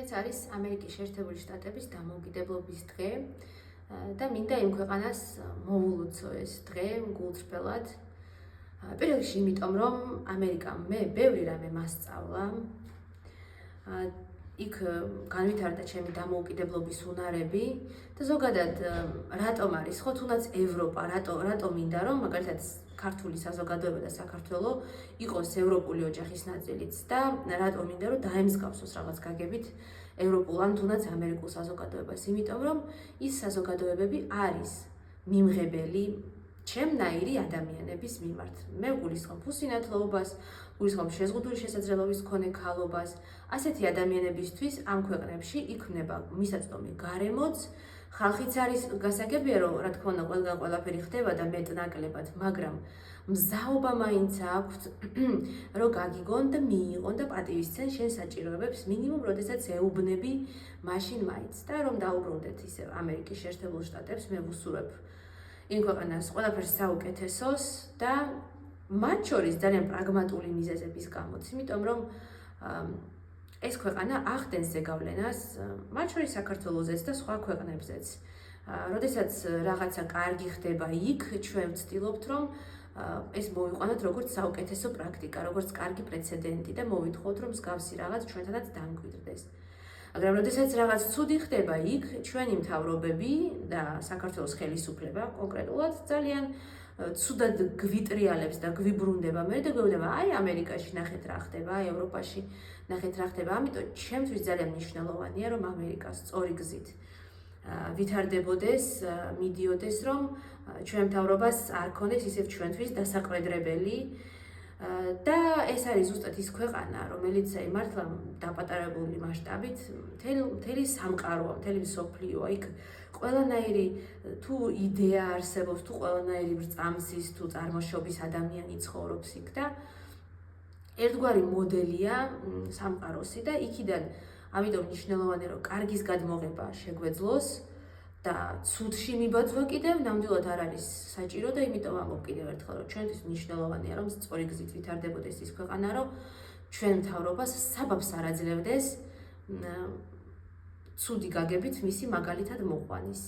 ეს არის ამერიკის შეერთებული შტატების დამოუკიდებლობის დღე და მინდა იმ ქვეყანას მოვულოცო ეს დღე გულწრფელად. პირველ რიგში იმიტომ, რომ ამერიკამ მე ბევრი რამე მასწავლა. იქ განვითარდა ჩემი დამოუკიდებლობის უნარები და ზოგადად რატომ არის ხო თუნდაც ევროპა, რატომ მინდა რომ მაგალითად ქართული საზოგადოება და საქართველო იყოს ევროპული ოჯახის ნაწილიც და რატომ მინდა რომ დაემსგავსოს რაღაც გაგებით ევროპულ ან თუნდაც ამერიკულ საზოგადოებას, იმიტომ რომ ის საზოგადოებები არის მიმღებელი ჩემნაირი ადამიანების მიმართ. მე ვგულისხმობ ფუსინათლოობას, ვგულისხმობ შეზღუდული შესაძლებლობის მქონე ქალობას. ასეთი ადამიანებისთვის ამ ქვეყნებში იქმნება მისაწვდომი გარემოც, ხალხიც არის გასაგებია, რომ რა თქმა უნდა ყველგან ყველაფერი ხდება და მეტ-ნაკლებად, მაგრამ მზაობა მაინც აქვთ, რომ გაგიგონ და მიიღონ და პატივისცენ შენ საჭიროებებს, მინიმუმ როდესაც ეუბნები მაშინ მაინც და რომ დაუბრუნდეთ ისე ამერიკის შეერთებულ შტატებს, მე ვუსურვებ იმ ქვეყანას ყველაფერს საუკეთესოს და მათ შორის ძალიან პრაგმატული მიზეზების გამოც, იმიტომ რომ ეს ქვეყანა ახდენს ზეგავლენას, მათ შორის საქართველოსაც და სხვა ქვეყნებზეც. როდესაც რაღაცა კარგი ხდება იქ, ჩვენ ვცდილობთ, რომ ეს მოვიყვანოთ როგორც საუკეთესო პრაქტიკა, როგორც კარგი პრეცედენტი და მოვითხოვოთ, რომ მსგავსი რაღაც ჩვენთანაც დამკვიდრდეს. მაგრამ როდესაც რაღაც ცუდი ხდება იქ, ჩვენი მთავრობები და საქართველოს ხელისუფლება კონკრეტულად ძალიან ცუდად გვიტრიალებს და გვიბრუნდება მე და გვეუბნება, აი ამერიკაში ნახეთ რა ხდება, აი ევროპაში ნახეთ რა ხდება, ამიტომ ჩემთვის ძალიან მნიშვნელოვანია, რომ ამერიკა სწორი გზით ვითარდებოდეს, მიდიოდეს, რომ ჩვენ მთავრობას არ ქონდეს ისევ ჩვენთვის დასაყრდრებელი და ეს არის ზუსტად ის ქვეყანა, რომელიც მართლა დაპატარებული მასშტაბით მთელი სამყაროა, მთელი მსოფლიოა. იქ ყველანაირი თუ იდეა არსებობს, თუ ყველანაირი ბრწამსის, თუ წარმოშობის ადამიანი ცხოვრობს იქ და ერთგვარი მოდელია სამყაროსი და იქიდან ამიტომ მნიშვნელოვანია, რომ კარგის გადმოღება შეგვეძლოს და ცუდში მიბაძვა კიდევ ნამდვილად არ არის საჭირო და იმიტომ ამბობ კიდევ ერთხელ, რომ ჩვენთვის მნიშვნელოვანია, რომ სწორი გზით ვითარდებოდეს ის ქვეყანა, რომ ჩვენ მთავრობას საბაბს არ აძლევდეს ცუდი გაგებით მისი მაგალითად მოყვანის.